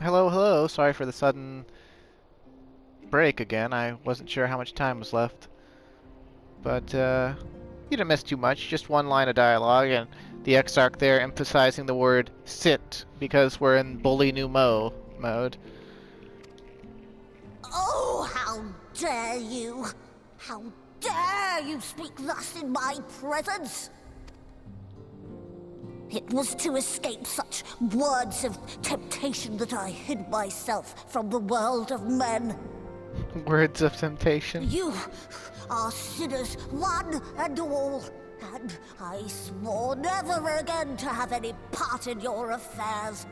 Hello, hello. Sorry for the sudden break again. I wasn't sure how much time was left. But, you didn't miss too much. Just one line of dialogue, and the Exarch there emphasizing the word sit, because we're in bully new mode. Oh, how dare you! How dare you speak thus in my presence! It was to escape such words of temptation that I hid myself from the world of men. Words of temptation. You are sinners, one and all, and I swore never again to have any part in your affairs.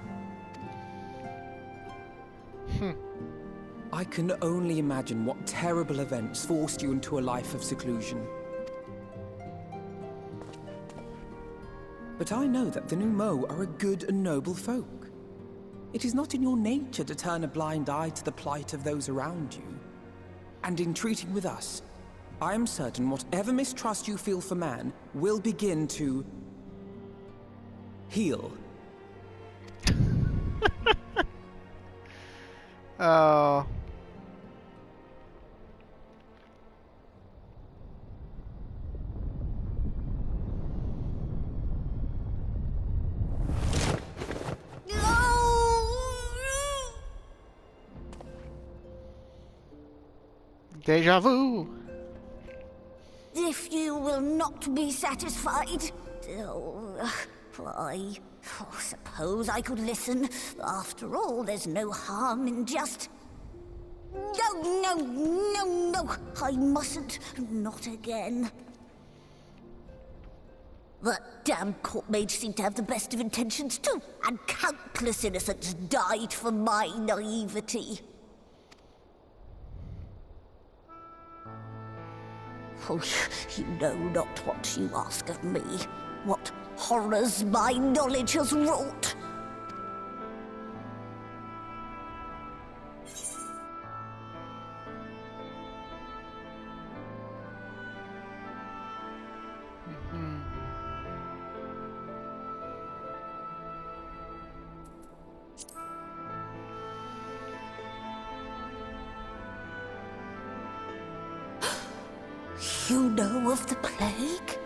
I can only imagine what terrible events forced you into a life of seclusion. But I know that the Numo are a good and noble folk. It is not in your nature to turn a blind eye to the plight of those around you. And in treating with us, I am certain whatever mistrust you feel for man will begin to heal. Oh. Deja vu. If you will not be satisfied, I suppose I could listen. After all, there's no harm in just... No, I mustn't. Not again. That damn court mage seemed to have the best of intentions too, and countless innocents died for my naivety. Oh, you know not what you ask of me, what horrors my knowledge has wrought. You know of the plague?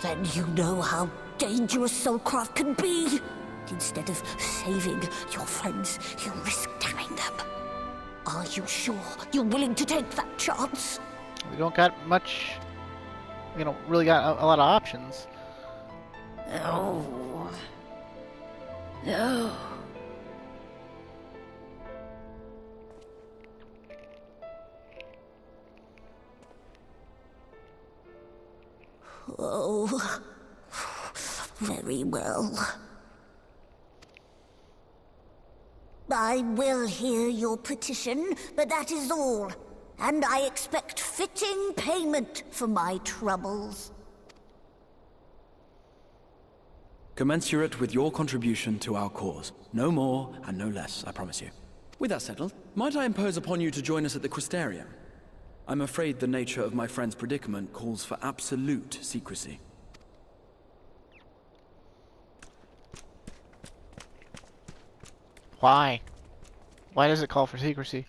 Then you know how dangerous soulcraft can be. Instead of saving your friends, you risk damning them. Are you sure you're willing to take that chance? We don't got much, really got a lot of options. No. No. Oh, very well. I will hear your petition, but that is all. And I expect fitting payment for my troubles. Commensurate with your contribution to our cause. No more and no less, I promise you. With that settled, might I impose upon you to join us at the Crystarium? I'm afraid the nature of my friend's predicament calls for absolute secrecy. Why? Why does it call for secrecy?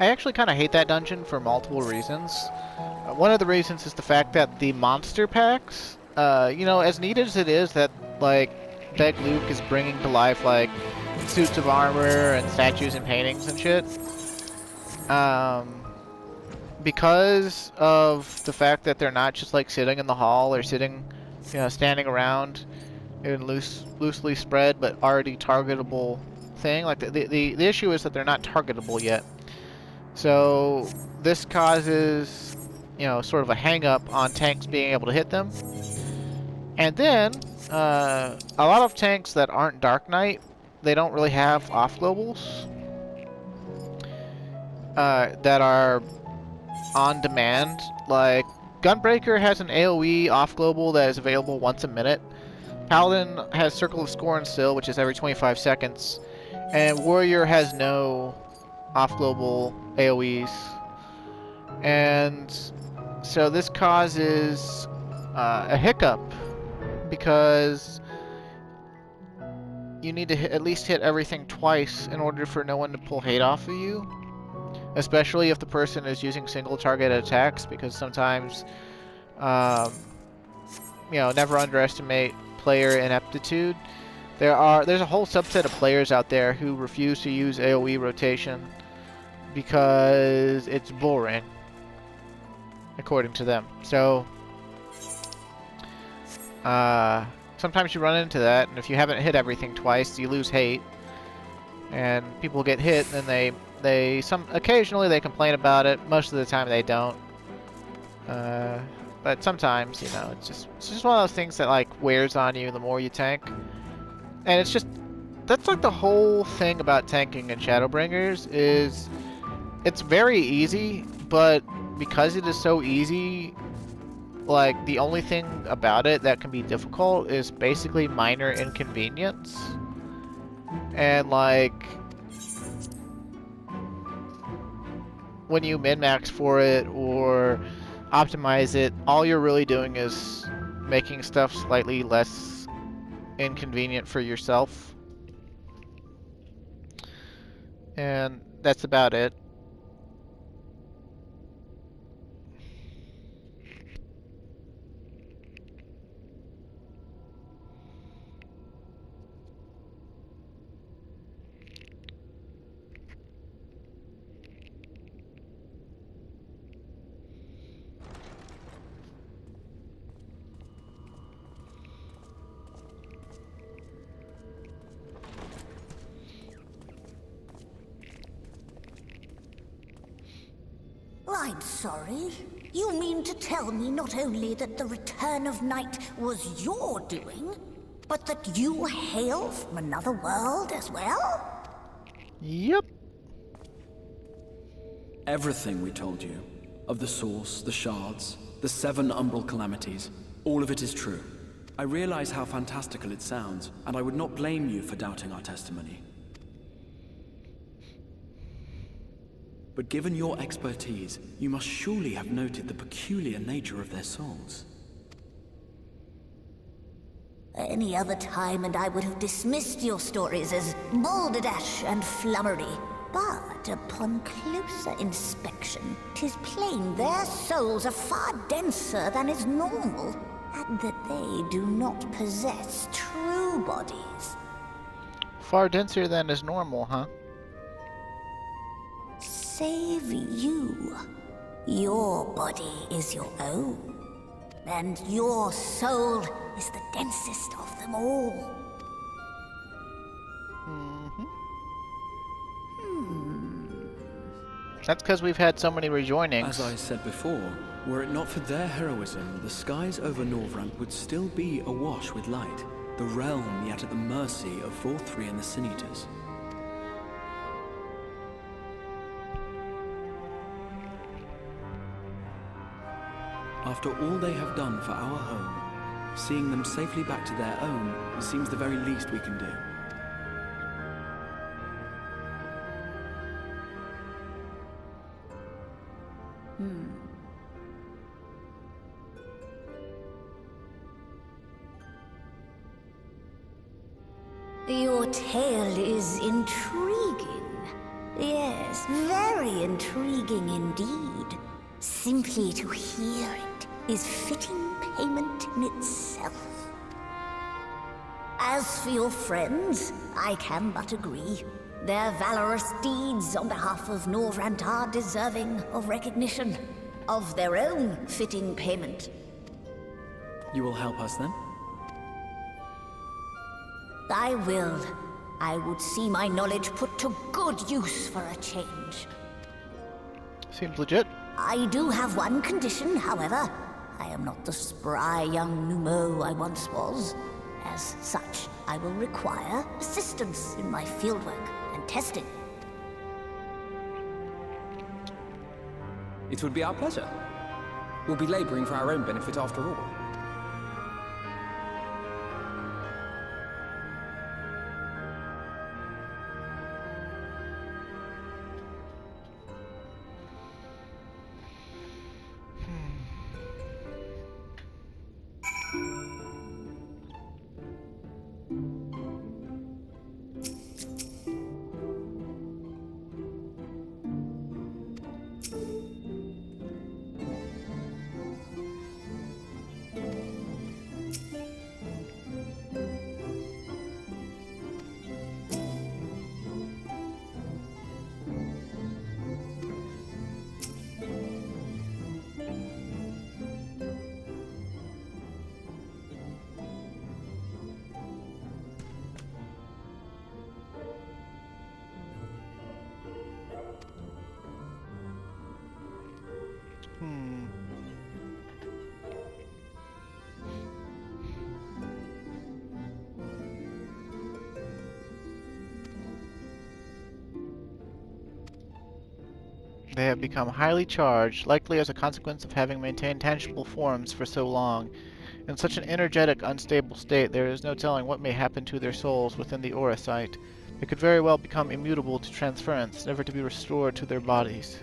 I actually kind of hate that dungeon for multiple reasons. One of the reasons is the fact that the monster packs, as neat as it is that, Beg Luke is bringing to life, suits of armor and statues and paintings and shit, because of the fact that they're not just, sitting in the hall or sitting, standing around in loosely spread but already targetable thing, the issue is that they're not targetable yet. So this causes you know, sort of a hang-up on tanks being able to hit them. And then, a lot of tanks that aren't Dark Knight, they don't really have off-globals that are on demand. Like, Gunbreaker has an AoE off-global that is available once a minute. Paladin has Circle of Scorn still, which is every 25 seconds. And Warrior has no off-global AoEs. And so this causes a hiccup, because you need to at least hit everything twice in order for no one to pull hate off of you. Especially if the person is using single target attacks, because sometimes, you know, never underestimate player ineptitude. There's a whole subset of players out there who refuse to use AoE rotation because it's boring, according to them. So, sometimes you run into that, and if you haven't hit everything twice, you lose hate. And people get hit, and then occasionally they complain about it. Most of the time they don't. But sometimes, you know, it's just one of those things that like wears on you the more you tank. And that's like the whole thing about tanking in Shadowbringers is it's very easy, but because it is so easy, like the only thing about it that can be difficult is basically minor inconvenience. And like when you min-max for it or optimize it, all you're really doing is making stuff slightly less inconvenient for yourself. And that's about it. I'm sorry. You mean to tell me not only that the return of night was your doing, but that you hail from another world as well? Yep. Everything we told you, of the source, the shards, the 7 umbral calamities, all of it is true. I realize how fantastical it sounds, and I would not blame you for doubting our testimony. But given your expertise, you must surely have noted the peculiar nature of their souls. Any other time and I would have dismissed your stories as balderdash and flummery. But upon closer inspection, 'tis plain their souls are far denser than is normal, and that they do not possess true bodies. Far denser than is normal, huh? Save you. Your body is your own, and your soul is the densest of them all. That's because we've had so many rejoinings. As I said before, were it not for their heroism, the skies over Norvrant would still be awash with light, the realm yet at the mercy of Vorthri and the Sin Eaters. After all they have done for our home, seeing them safely back to their own seems the very least we can do. Your tale is intriguing. Yes, very intriguing indeed. Simply to hear it is fitting payment in itself. As for your friends, I can but agree. Their valorous deeds on behalf of Norvrant are deserving of recognition, of their own fitting payment. You will help us then? I will. I would see my knowledge put to good use for a change. Seems legit. I do have one condition, however. I am not the spry young Numo I once was. As such, I will require assistance in my fieldwork and testing. It would be our pleasure. We'll be laboring for our own benefit after all. They have become highly charged, likely as a consequence of having maintained tangible forms for so long. In such an energetic, unstable state, there is no telling what may happen to their souls within the aura site. They could very well become immutable to transference, never to be restored to their bodies.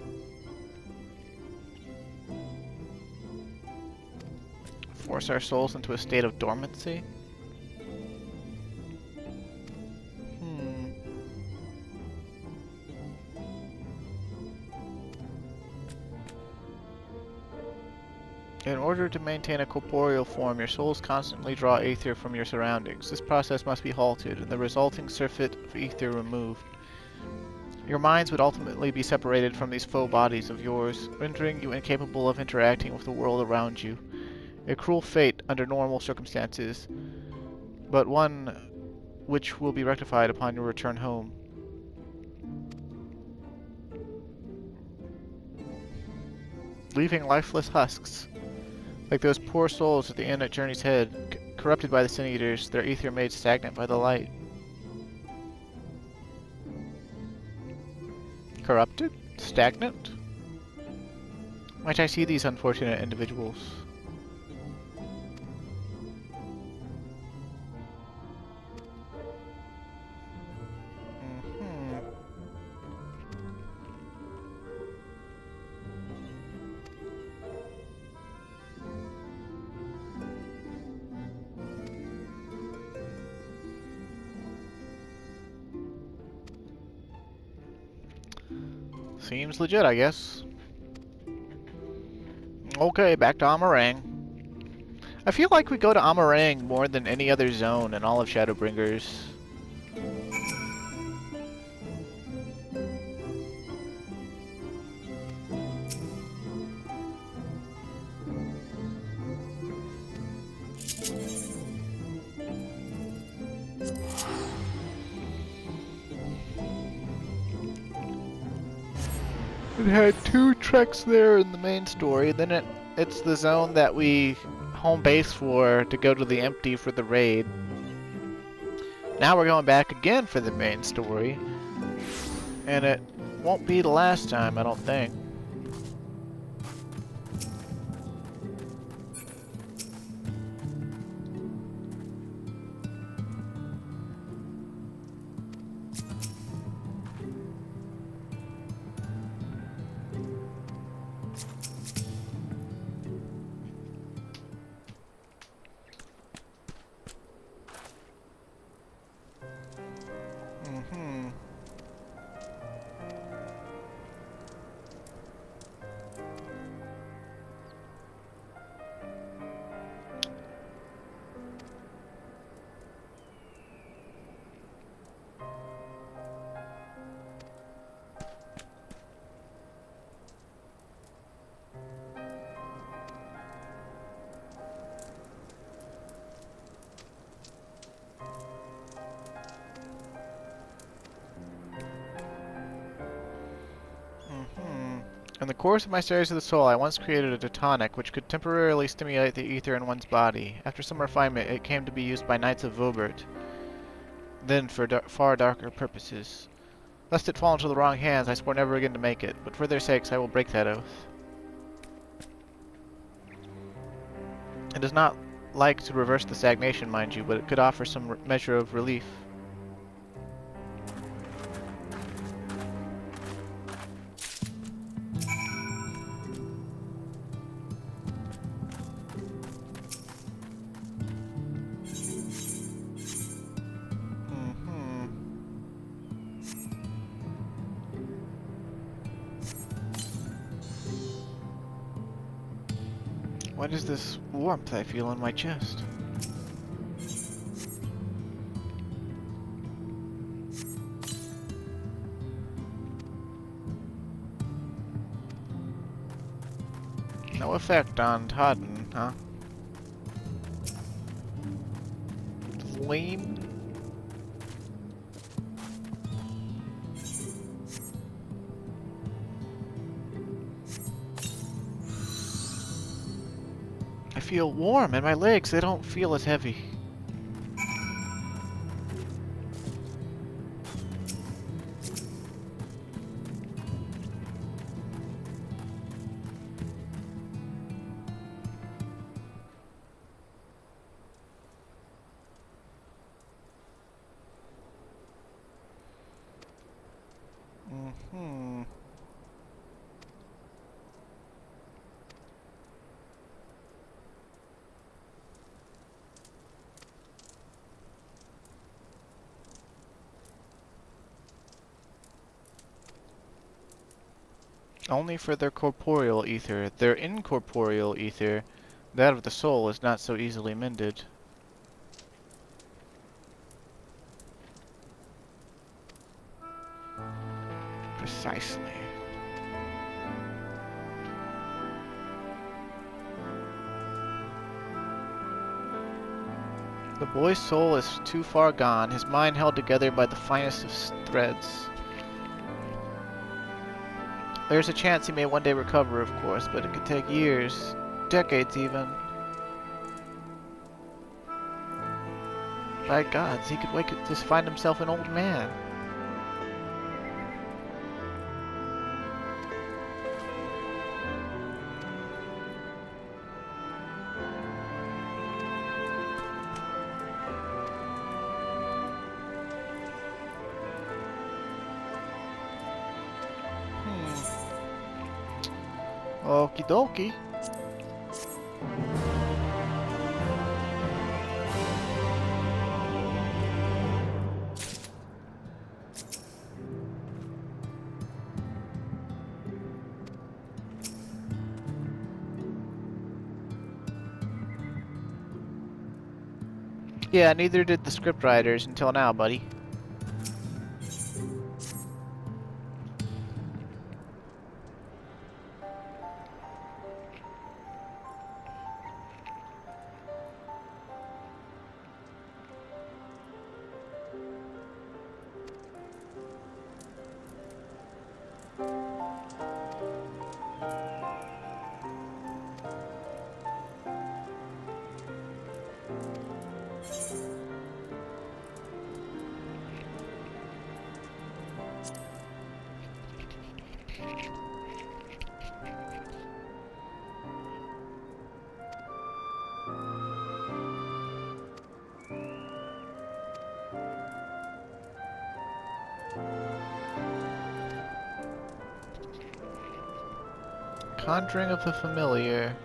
Force our souls into a state of dormancy? In order to maintain a corporeal form, your souls constantly draw aether from your surroundings. This process must be halted, and the resulting surfeit of aether removed. Your minds would ultimately be separated from these faux bodies of yours, rendering you incapable of interacting with the world around you. A cruel fate under normal circumstances, but one which will be rectified upon your return home. Leaving lifeless husks. Like those poor souls at the inn at Journey's Head, corrupted by the Sin Eaters, their ether made stagnant by the light. Corrupted? Stagnant? Might I see these unfortunate individuals? Seems legit, I guess. Okay, back to Amarang. I feel like we go to Amarang more than any other zone in all of Shadowbringers. It had 2 treks there in the main story, then it's the zone that we home base for to go to the Empty for the raid. Now we're going back again for the main story, and it won't be the last time, I don't think. the course of my studies of the soul, I once created a tonic which could temporarily stimulate the ether in one's body. After some refinement, it came to be used by Knights of Vobert, then for far darker purposes. Lest it fall into the wrong hands, I swore never again to make it, but for their sakes I will break that oath. It does not like to reverse the stagnation, mind you, but it could offer some measure of relief. What is this warmth I feel in my chest? No effect on Todden, huh? Lame? I feel warm, and my legs, they don't feel as heavy. Only for their corporeal ether. Their incorporeal ether, that of the soul, is not so easily mended. Precisely. The boy's soul is too far gone, his mind held together by the finest of threads. There's a chance he may one day recover, of course, but it could take years, decades even. By gods, he could wake up to find himself an old man. Okie dokie. Yeah, neither did the scriptwriters until now, buddy. Conjuring of the familiar.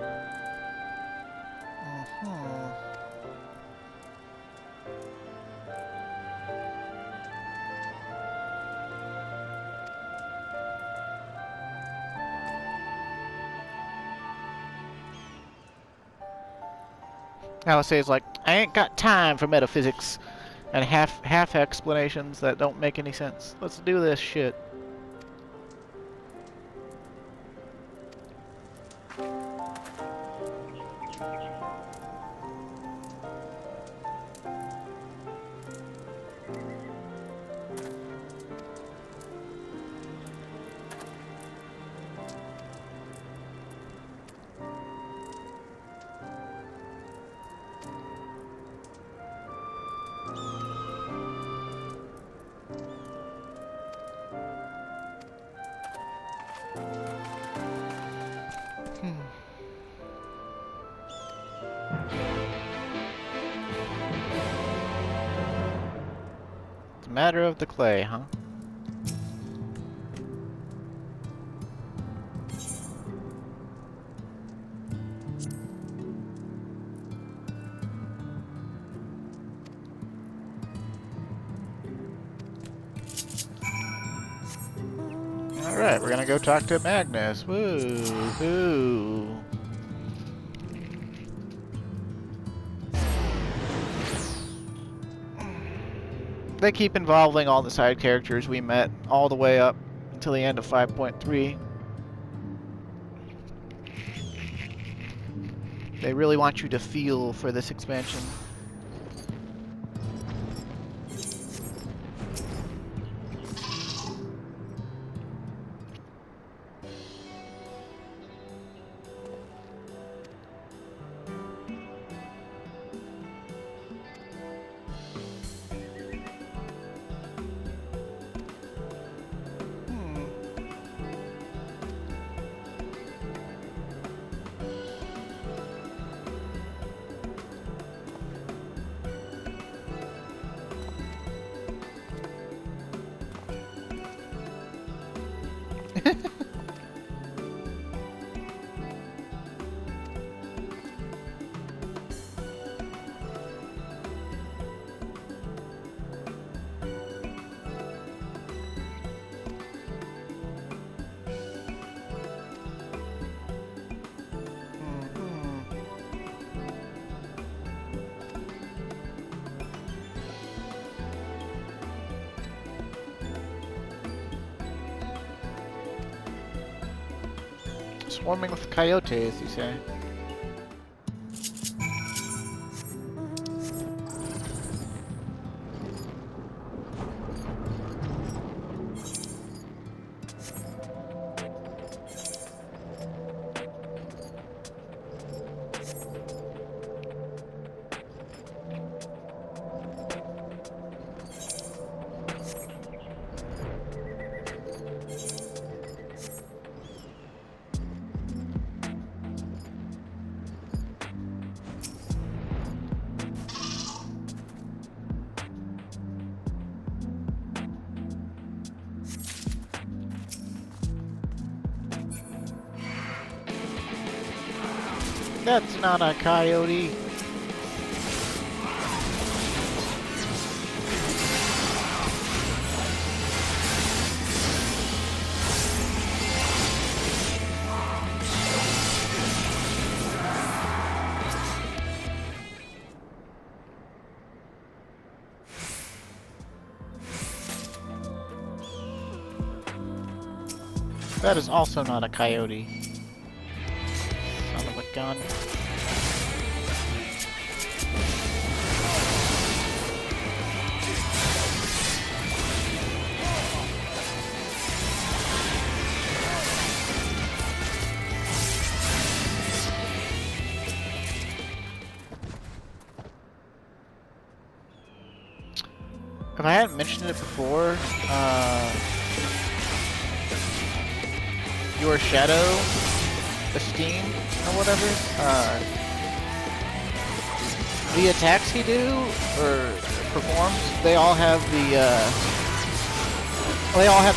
Alice is like, I ain't got time for metaphysics and half explanations that don't make any sense. Let's do this shit. matter of the clay, huh? Alright, we're gonna go talk to Magnus. Woo-hoo. They keep involving all the side characters we met all the way up until the end of 5.3. They really want you to feel for this expansion. Swarming with coyotes, you say? That's not a coyote. That is also not a coyote. Son of a gun. If I hadn't mentioned it before, your shadow esteem or whatever, the attacks he do or performs, they all have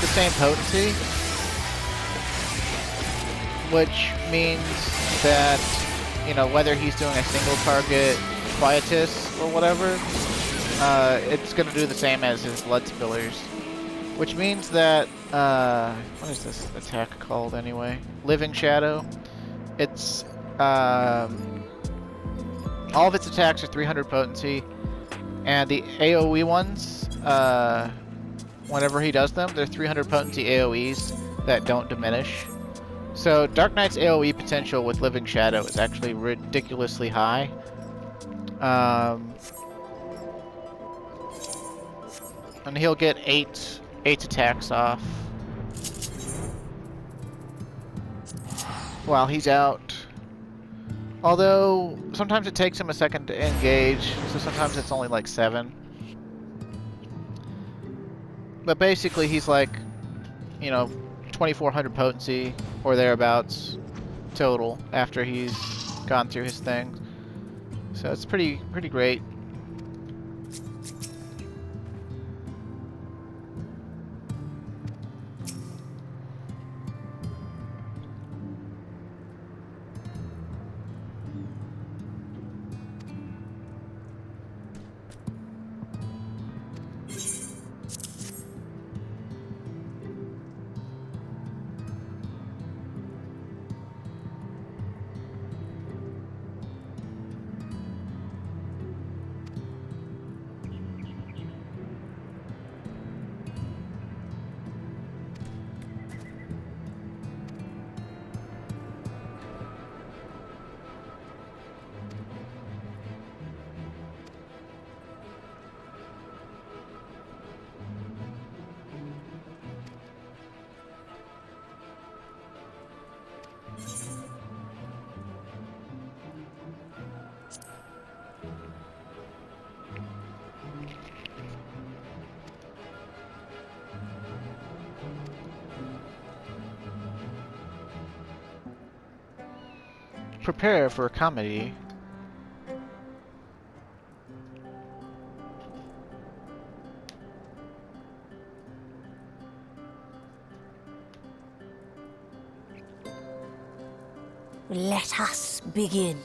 the same potency, which means that, you know, whether he's doing a single target quietus or whatever, it's going to do the same as his blood spillers, which means that what is this attack called anyway? Living Shadow. It's all of its attacks are 300 potency, and the AoE ones, whenever he does them, they're 300 potency AoEs that don't diminish. So Dark Knight's AoE potential with Living Shadow is actually ridiculously high. And he'll get 8 attacks off while he's out. Although sometimes it takes him a second to engage, so sometimes it's only like 7. But basically he's like, you know, 2400 potency or thereabouts total after he's gone through his thing. So it's pretty great. prepare for a comedy. Let us begin.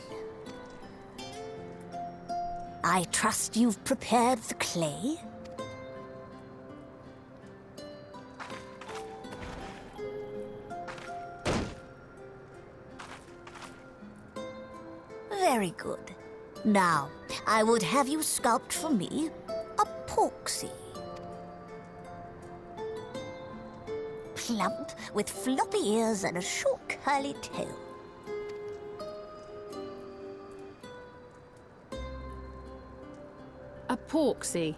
I trust you've prepared the clay? Very good. Now, I would have you sculpt for me a porksy. Plump, with floppy ears and a short curly tail. A porksy.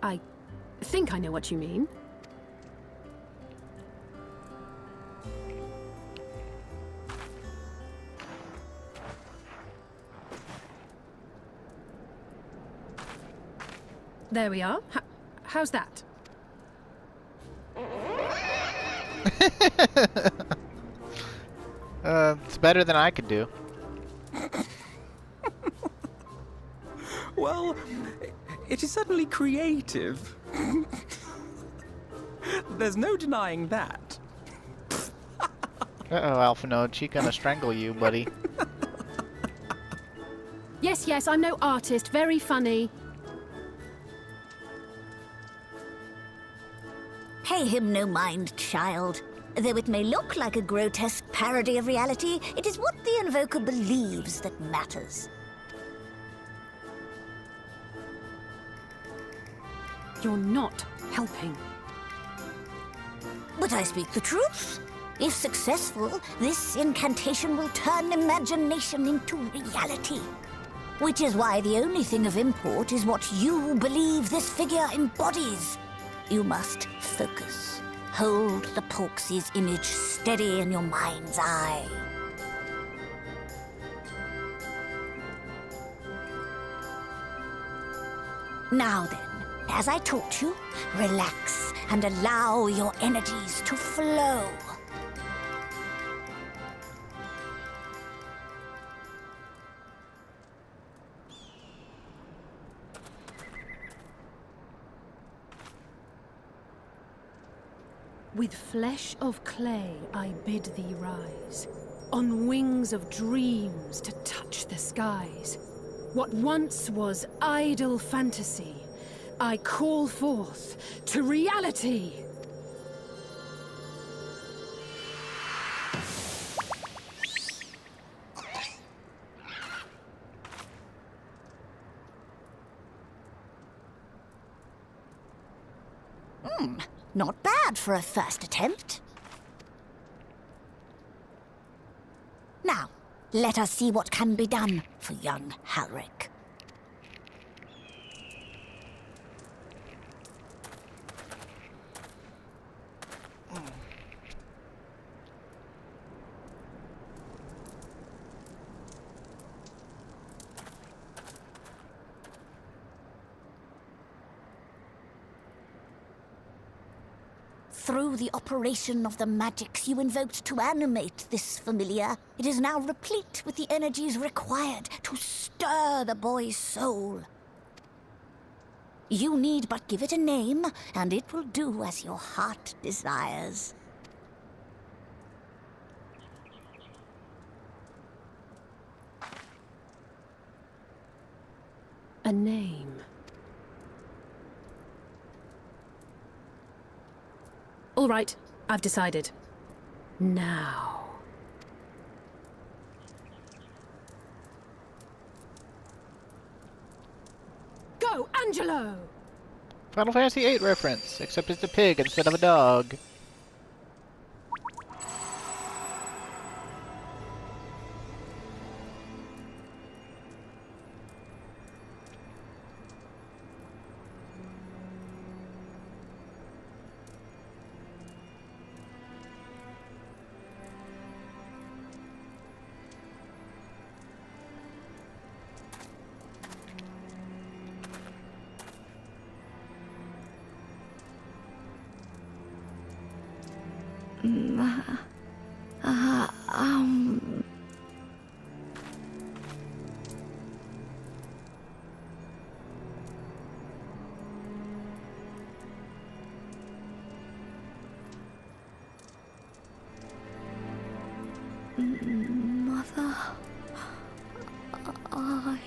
I think I know what you mean. There we are. How's that? It's better than I could do. Well, it is certainly creative. There's no denying that. Uh-oh, Alphinaud, she's gonna strangle you, buddy. Yes, yes, I'm no artist. Very funny. Pay him no mind, child. Though it may look like a grotesque parody of reality, it is what the invoker believes that matters. You're not helping. But I speak the truth. If successful, this incantation will turn imagination into reality. Which is why the only thing of import is what you believe this figure embodies. You must focus. Hold the porksy's image steady in your mind's eye. Now then, as I taught you, relax and allow your energies to flow. With flesh of clay I bid thee rise, on wings of dreams to touch the skies. What once was idle fantasy, I call forth to reality. Not bad for a first attempt. Now, let us see what can be done for young Halric. Through the operation of the magics you invoked to animate this familiar, it is now replete with the energies required to stir the boy's soul. You need but give it a name, and it will do as your heart desires. A name. All right, I've decided. Now. Go, Angelo! Final Fantasy VIII reference, except it's a pig instead of a dog. Bye.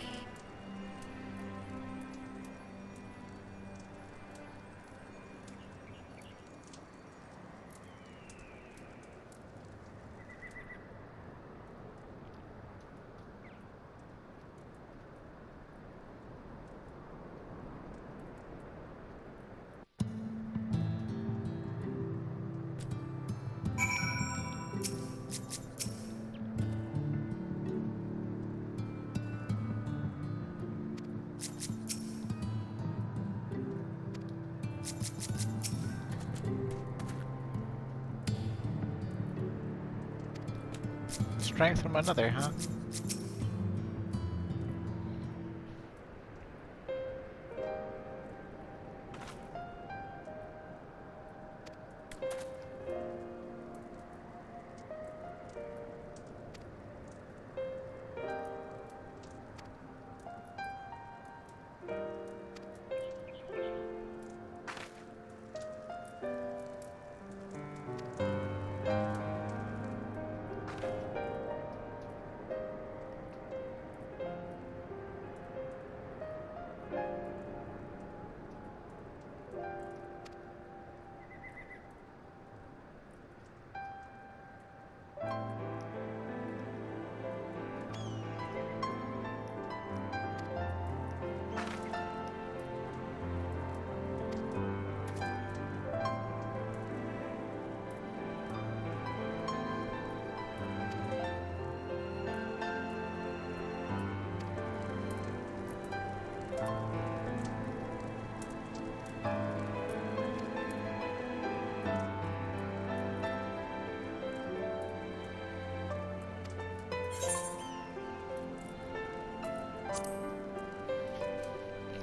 Strength from another, huh?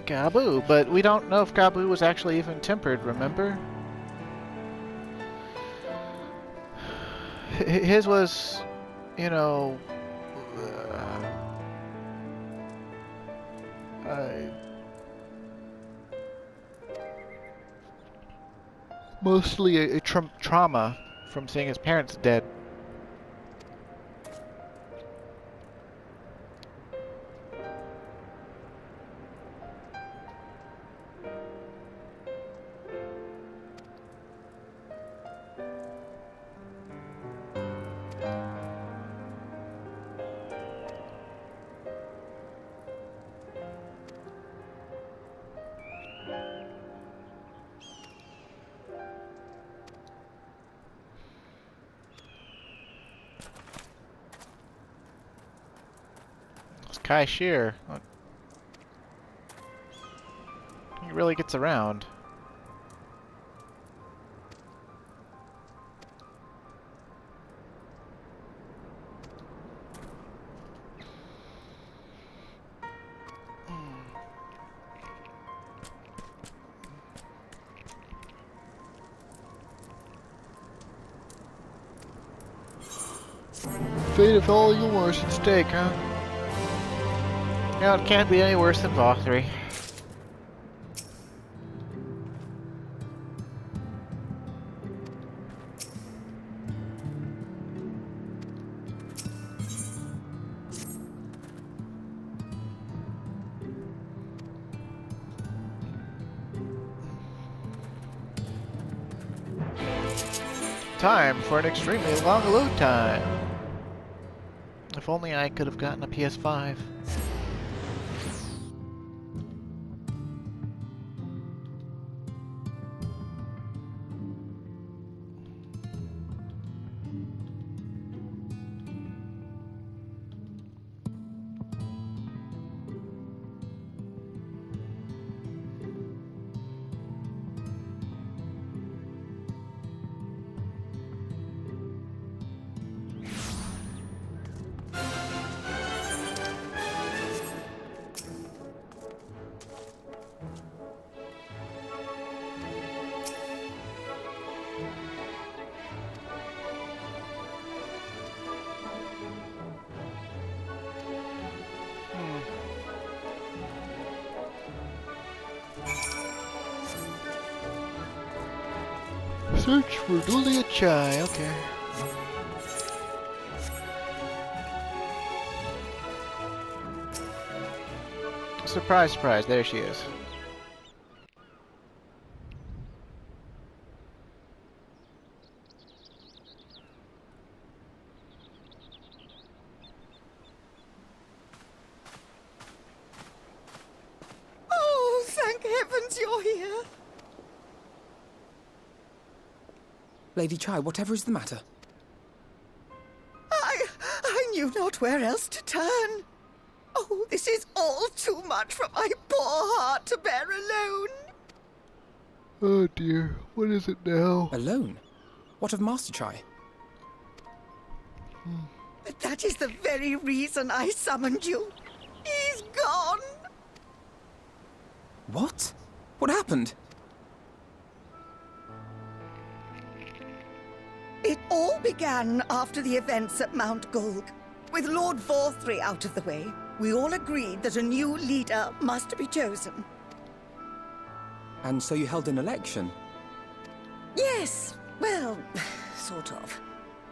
Gabu, but we don't know if Gabu was actually even tempered, remember? His was, you know, mostly a trauma from seeing his parents dead. Kai Shear. He really gets around. Fate of all yours at stake, huh? Yeah, it can't be any worse than Valkyrie. Time for an extremely long load time. If only I could have gotten a PS5. Search for Julia Chai, okay. Surprise, surprise, there she is. Oh, thank heavens you're here. Lady Chai, whatever is the matter? I knew not where else to turn. Oh, this is all too much for my poor heart to bear alone. Oh dear, what is it now? Alone? What of Master Chai? But that is the very reason I summoned you. He's gone. What? What happened? It all began after the events at Mount Gulg. With Lord Vorthry out of the way, we all agreed that a new leader must be chosen. And so you held an election? Yes, well, sort of.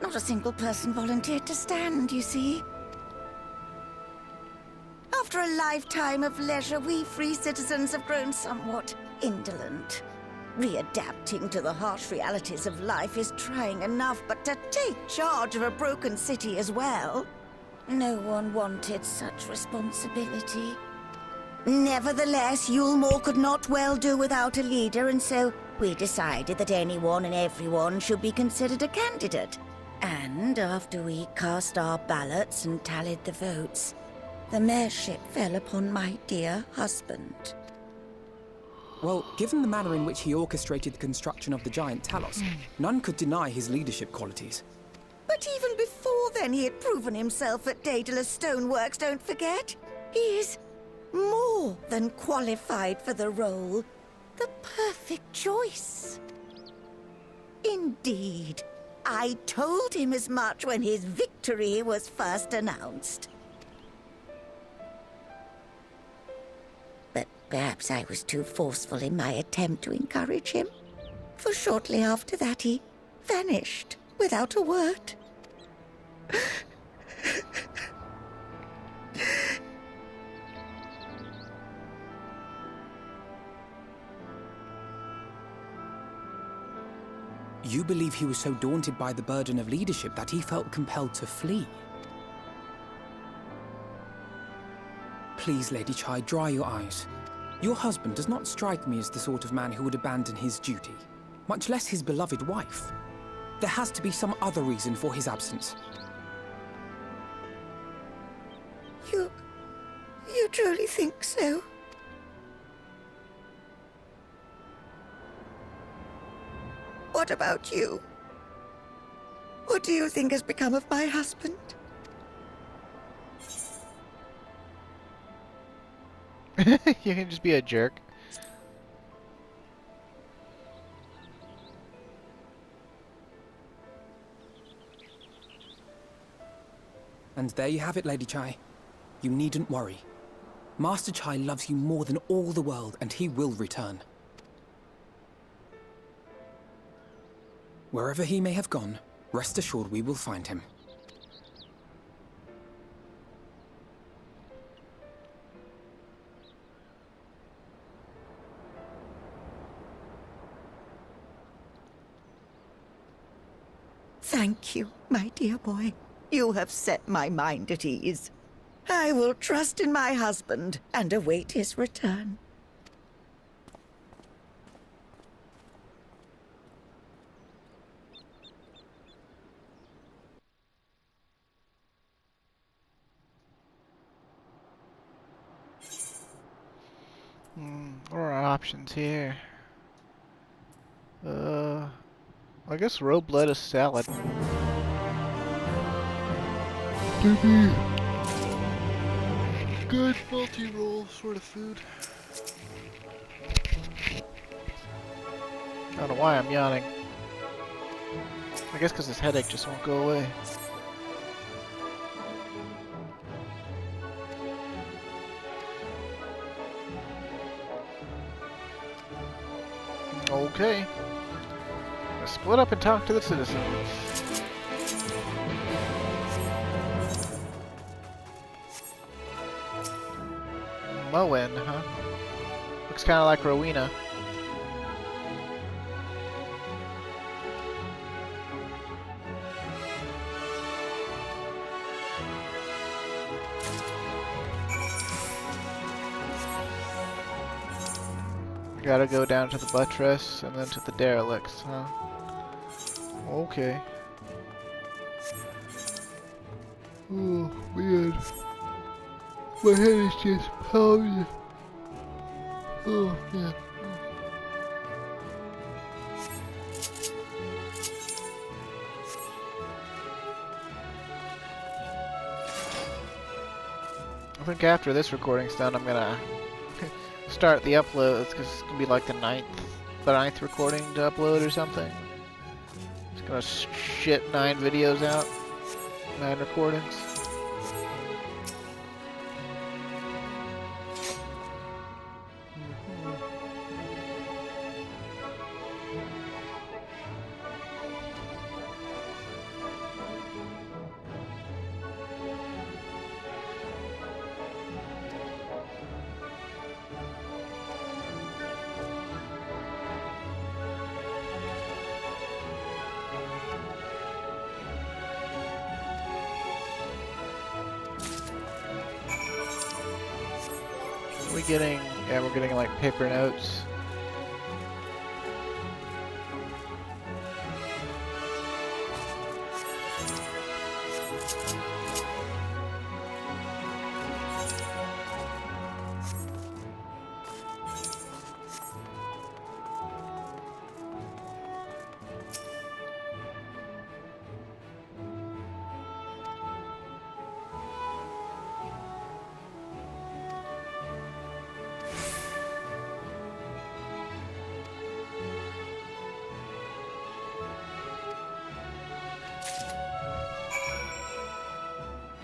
Not a single person volunteered to stand, you see. After a lifetime of leisure, we free citizens have grown somewhat indolent. Readapting to the harsh realities of life is trying enough, but to take charge of a broken city as well? No one wanted such responsibility. Nevertheless, Yulmore could not well do without a leader, and so we decided that anyone and everyone should be considered a candidate. And after we cast our ballots and tallied the votes, the mayorship fell upon my dear husband. Well, given the manner in which he orchestrated the construction of the giant Talos, none could deny his leadership qualities. But even before then, he had proven himself at Daedalus Stoneworks, don't forget. He is more than qualified for the role. The perfect choice. Indeed. I told him as much when his victory was first announced. But perhaps I was too forceful in my attempt to encourage him. For shortly after that, he vanished without a word. You believe he was so daunted by the burden of leadership that he felt compelled to flee? Please, Lady Chai, dry your eyes. Your husband does not strike me as the sort of man who would abandon his duty, much less his beloved wife. There has to be some other reason for his absence. You truly think so? What about you? What do you think has become of my husband? You can just be a jerk. And there you have it, Lady Chai. You needn't worry. Master Chai loves you more than all the world, and he will return. Wherever he may have gone, rest assured we will find him. Thank you, my dear boy. You have set my mind at ease. I will trust in my husband and await his return. What are our options here? I guess robe lettuce salad. Maybe good multi-roll sort of food. I don't know why I'm yawning. I guess because this headache just won't go away. Okay. Let's split up and talk to the citizens. Moen, huh? Looks kind of like Rowena. Gotta go down to the buttress and then to the derelicts, huh? Okay. Oh, man. My head is just pounding. Oh, man. I think after this recording's done, I'm gonna start the uploads, because it's gonna be like the ninth recording to upload or something. Just gonna shit 9 videos out. 9 recordings. We're getting like paper notes.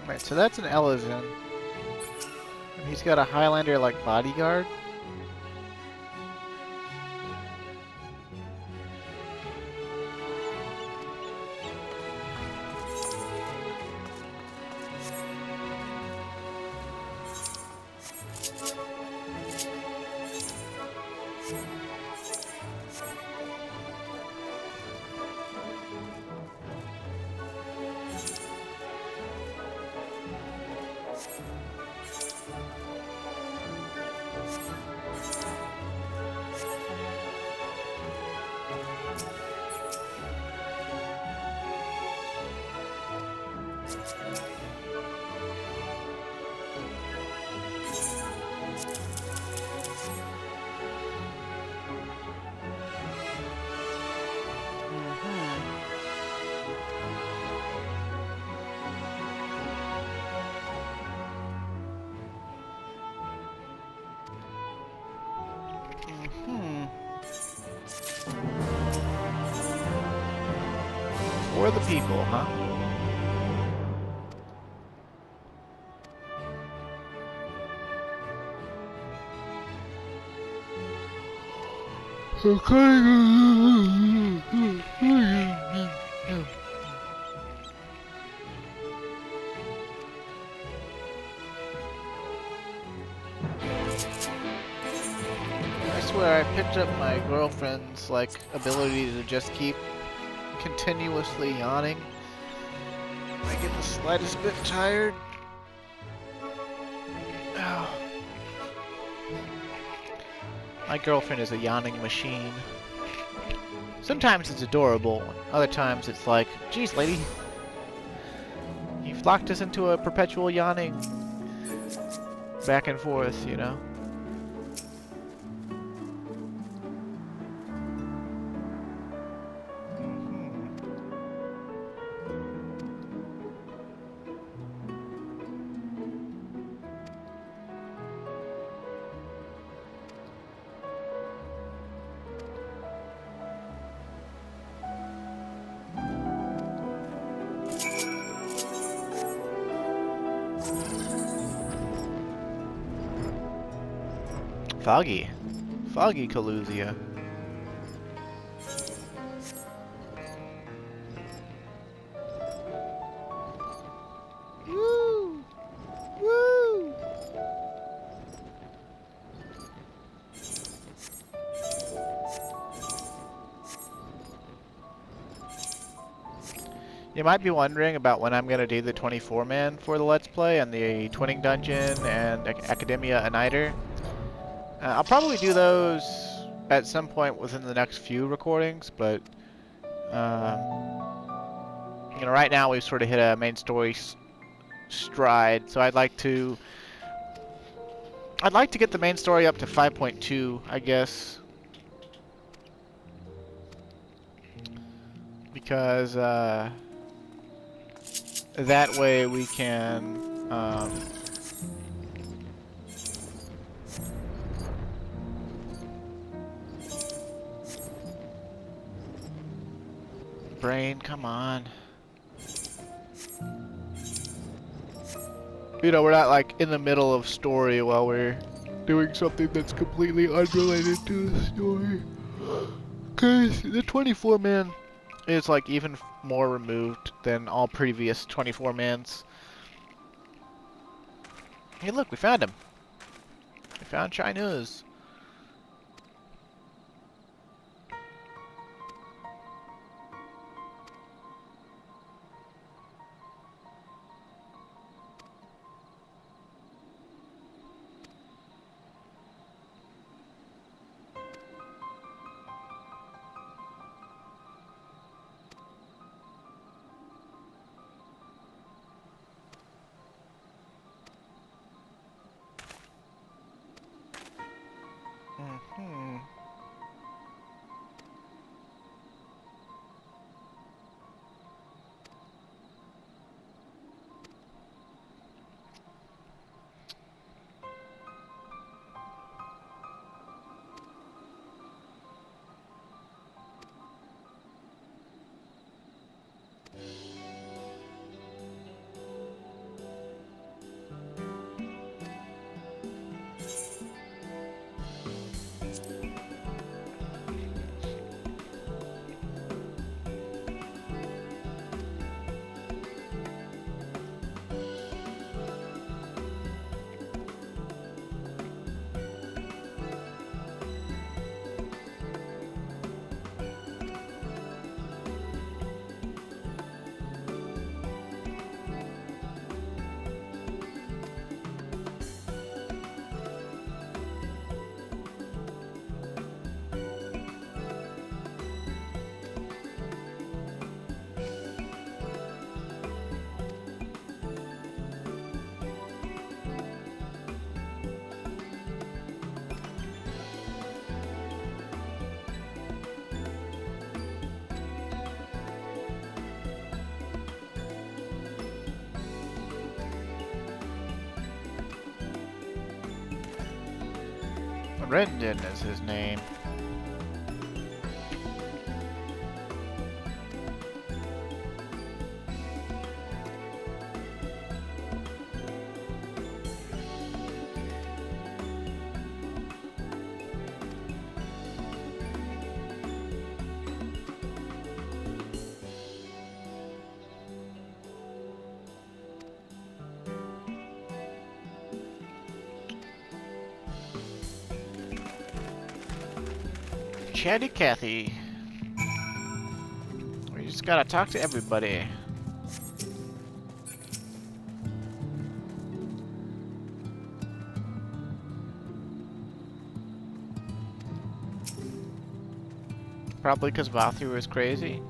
Right, so that's an Elysian. And he's got a Highlander like bodyguard. For the people, huh? I swear I picked up my girlfriend's like ability to just keep continuously yawning. I get the slightest bit tired. Oh. My girlfriend is a yawning machine. Sometimes it's adorable, other times it's like, geez, lady, you've locked us into a perpetual yawning back and forth, you know? Foggy Collusia. Woo! Woo! You might be wondering about when I'm going to do the 24-man for the Let's Play and the Twinning Dungeon and Academia Uniter. I'll probably do those at some point within the next few recordings, but you know, right now we've sort of hit a main story stride, so I'd like to get the main story up to 5.2, I guess, because that way we can brain, come on. You know, we're not like in the middle of story while we're doing something that's completely unrelated to the story. Cause the 24-man is like even more removed than all previous 24-mans. Hey look, we found him. We found Chinese. Rendon is his name. Chatty Cathy. We just gotta talk to everybody. Probably because Vathu is crazy.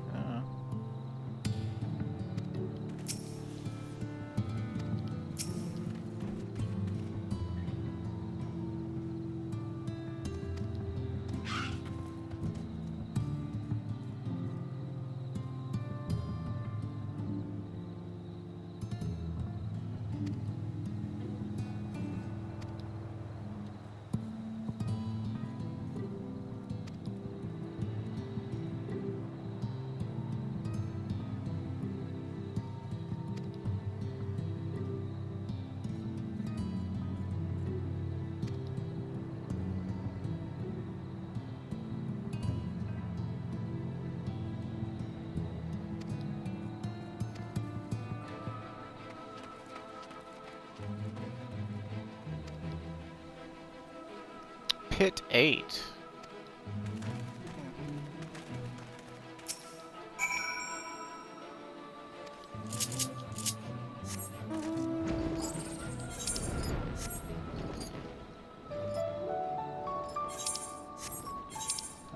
Pit 8.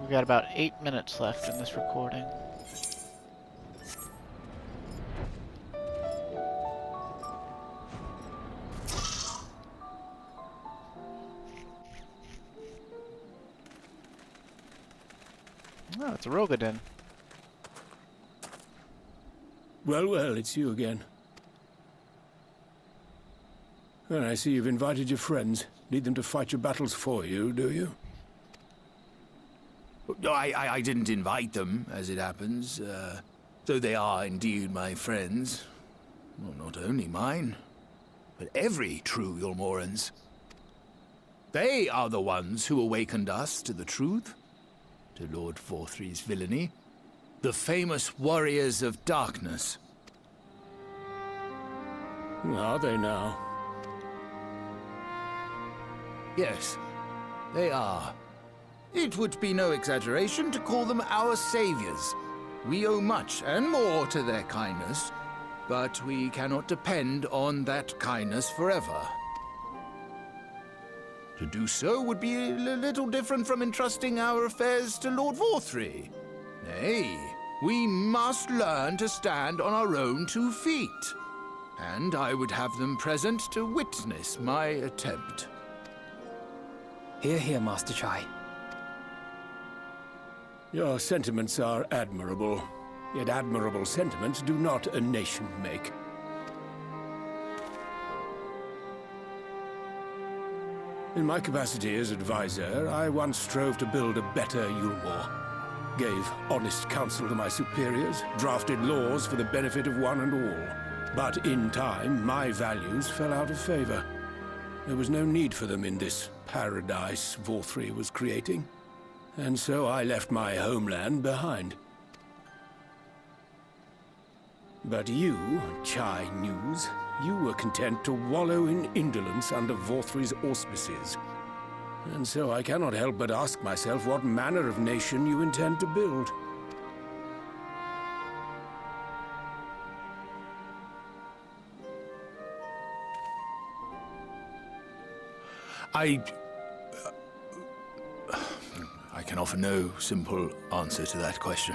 We've got about 8 minutes left in this recording. Oh, it's a Rogadin. Well, well, it's you again. Well, I see you've invited your friends. Need them to fight your battles for you, do you? No, I didn't invite them, as it happens. Though they are indeed my friends. Well, not only mine, but every true Yulmoran's. They are the ones who awakened us to the truth, to Lord Vorthry's villainy. The famous warriors of darkness. Are they now? Yes, they are. It would be no exaggeration to call them our saviors. We owe much and more to their kindness, but we cannot depend on that kindness forever. To do so would be a little different from entrusting our affairs to Lord Vorthry. Nay, we must learn to stand on our own 2 feet. And I would have them present to witness my attempt. Hear, hear, Master Chai. Your sentiments are admirable. Yet admirable sentiments do not a nation make. In my capacity as advisor, I once strove to build a better Yulmore. Gave honest counsel to my superiors, drafted laws for the benefit of one and all. But in time, my values fell out of favor. There was no need for them in this paradise Vorthry was creating. And so I left my homeland behind. But you, Chai News, you were content to wallow in indolence under Vorthry's auspices. And so I cannot help but ask myself what manner of nation you intend to build. I can offer no simple answer to that question.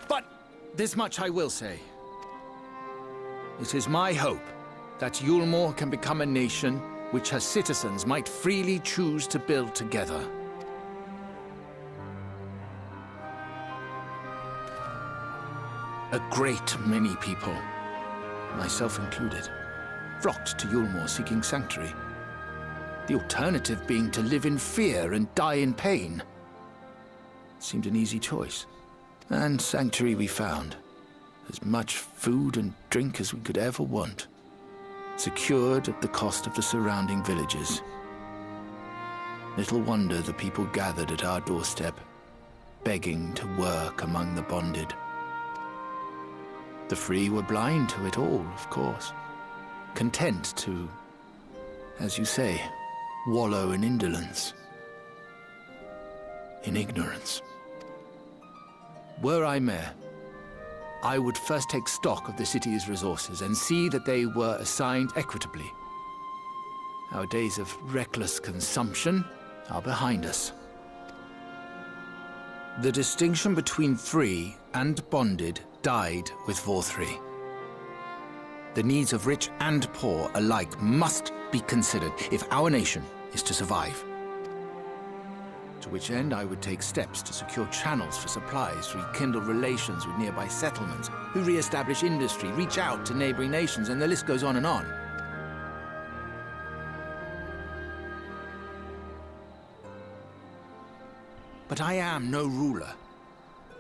But this much I will say. It is my hope that Yulmore can become a nation which her citizens might freely choose to build together. A great many people, myself included, flocked to Yulmore seeking sanctuary. The alternative being to live in fear and die in pain. It seemed an easy choice. And sanctuary we found. As much food and drink as we could ever want. Secured at the cost of the surrounding villages. Little wonder the people gathered at our doorstep, begging to work among the bonded. The free were blind to it all, of course. Content to, as you say, wallow in indolence. In ignorance. Were I mayor, I would first take stock of the city's resources and see that they were assigned equitably. Our days of reckless consumption are behind us. The distinction between free and bonded died with Vorthry. The needs of rich and poor alike must be considered if our nation is to survive. To which end I would take steps to secure channels for supplies, rekindle relations with nearby settlements, who re-establish industry, reach out to neighboring nations, and the list goes on and on. But I am no ruler,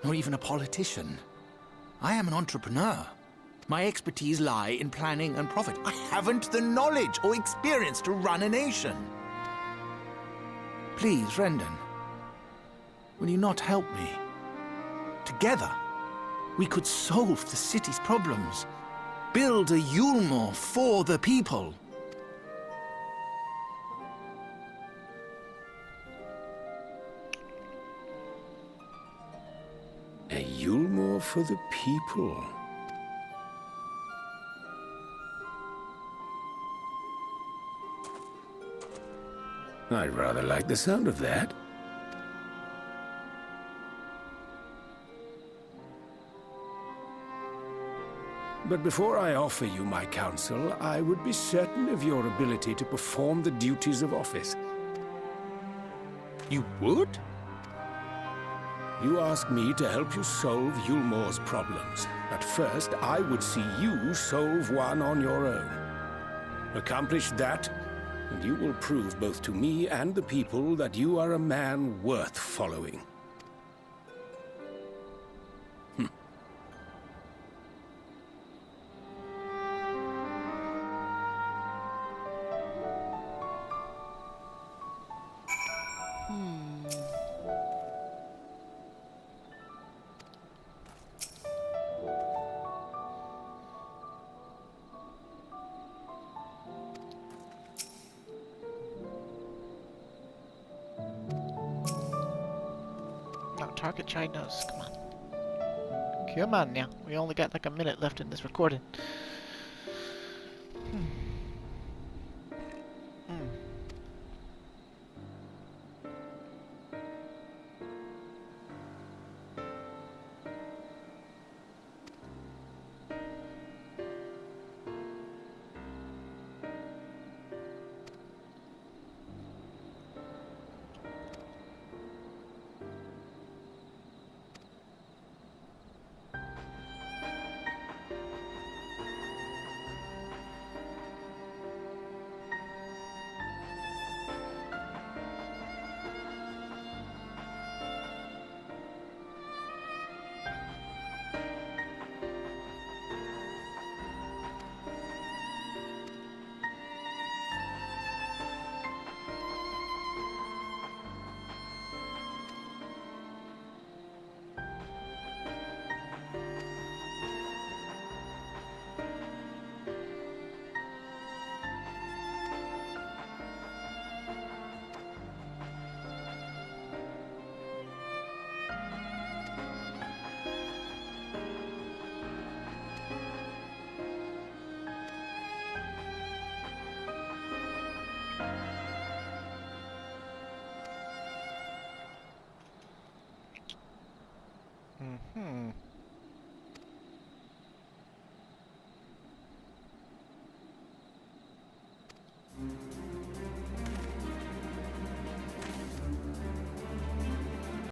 nor even a politician. I am an entrepreneur. My expertise lie in planning and profit. I haven't the knowledge or experience to run a nation. Please, Rendon, will you not help me? Together, we could solve the city's problems. Build a Yulmore for the people. A Yulmore for the people. I rather like the sound of that. But before I offer you my counsel, I would be certain of your ability to perform the duties of office. You would? You ask me to help you solve Yulmore's problems, but first I would see you solve one on your own. Accomplish that, and you will prove both to me and the people that you are a man worth following. No, target China's. Come on. Come on now. We only got like a minute left in this recording.